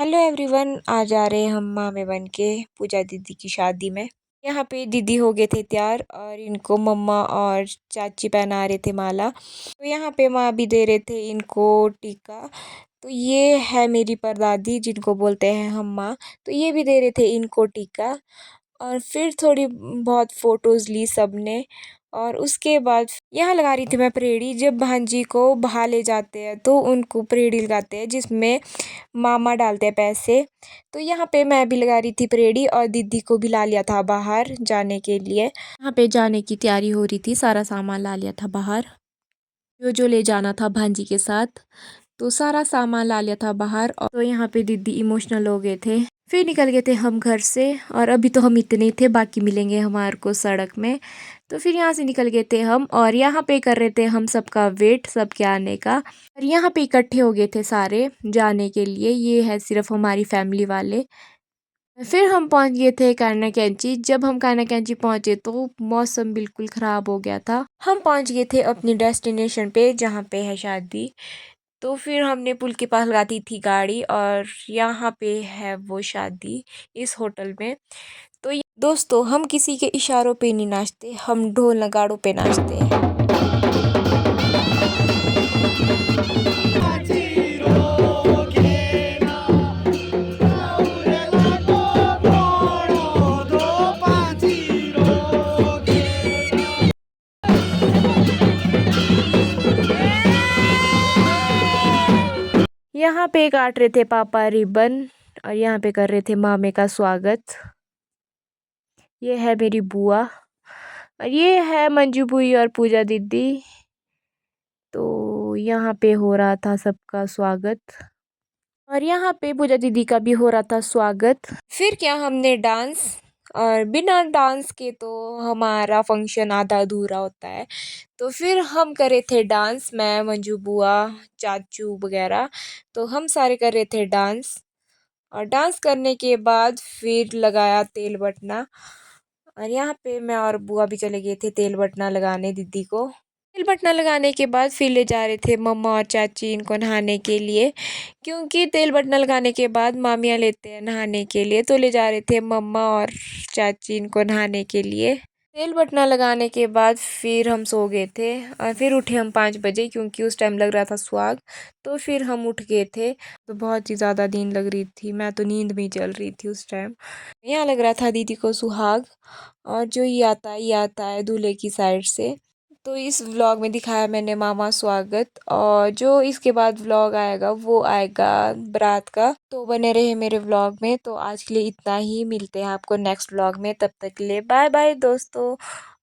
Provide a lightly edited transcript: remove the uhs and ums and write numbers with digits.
Hello everyone, आज आ रहे हैं हम मामे बन के पूजा दीदी की शादी में। यहाँ पे दीदी हो गए थे तैयार और इनको मम्मा और चाची पहना रहे थे माला। तो यहाँ पे माँ भी दे रहे थे इनको टीका। तो ये है मेरी परदादी जिनको बोलते हैं हम माँ। तो ये भी दे रहे थे इनको टीका। और फिर थोड़ी बहुत फ़ोटोज़ ली सबने। और उसके बाद यहाँ लगा रही थी मैं परेड़ी। जब भांजी को बहा ले जाते हैं तो उनको परेड़ी लगाते हैं जिसमें मामा डालते हैं पैसे। तो यहाँ पे मैं भी लगा रही थी परेड़ी और दीदी को भी ला लिया था बाहर जाने के लिए। यहाँ पे जाने की तैयारी हो रही थी, सारा सामान ला लिया था बाहर जो जो ले जाना था भांजी के साथ। तो सारा सामान ला लिया था बाहर। और तो यहाँ पे दीदी इमोशनल हो गए थे। फिर निकल गए थे हम घर से। और अभी तो हम इतने ही थे, बाकी मिलेंगे हमारे को सड़क में। तो फिर यहाँ से निकल गए थे हम और यहाँ पे कर रहे थे हम सबका वेट, सबके आने का। और यहाँ पे इकट्ठे हो गए थे सारे जाने के लिए। ये है सिर्फ हमारी फैमिली वाले। फिर हम पहुंच गए थे कान्हा कैंची। जब हम कान्हा कैंची पहुंचे तो मौसम बिल्कुल ख़राब हो गया था। हम पहुंच गए थे अपनी डेस्टिनेशन पे जहाँ पे है शादी। तो फिर हमने पुल के पास लगा दी थी गाड़ी और यहाँ पे है वो शादी इस होटल में। तो दोस्तों, हम किसी के इशारों पे नहीं नाचते, हम ढोल नगाड़ों पे नाचते हैं। यहाँ पे काट रहे थे पापा रिबन और यहाँ पे कर रहे थे मामे का स्वागत। ये है मेरी बुआ और ये है मंजू बुई और पूजा दीदी। तो यहाँ पे हो रहा था सबका स्वागत और यहाँ पे पूजा दीदी का भी हो रहा था स्वागत। फिर क्या हमने डांस, और बिना डांस के तो हमारा फंक्शन आधा अधूरा होता है। तो फिर हम करे थे डांस, मैं मंजू बुआ चाचू वगैरह। तो हम सारे कर रहे थे डांस। और डांस करने के बाद फिर लगाया तेल बटना। और यहाँ पे मैं और बुआ भी चले गए थे तेल बटना लगाने दीदी को। तेल बटना लगाने के बाद फिर ले जा रहे थे मम्मा और चाची इनको नहाने के लिए, क्योंकि तेल बटना लगाने के बाद मामियाँ लेते हैं नहाने के लिए। तो ले जा रहे थे मम्मा और चाची इनको नहाने के लिए। तेल बटना लगाने के बाद फिर हम सो गए थे और फिर उठे हम 5 बजे, क्योंकि उस टाइम लग रहा था सुहाग। तो फिर हम उठ गए थे। तो बहुत ही ज़्यादा नींद लग रही थी, मैं तो नींद में ही चल रही थी उस टाइम। यहाँ लग रहा था दीदी को सुहाग। और जो ये आता है दूल्हे की साइड से। तो इस व्लॉग में दिखाया मैंने मामा स्वागत। और जो इसके बाद व्लॉग आएगा वो आएगा बारात का। तो बने रहे मेरे व्लॉग में। तो आज के लिए इतना ही, मिलते हैं आपको नेक्स्ट व्लॉग में। तब तक के लिए बाय बाय दोस्तों।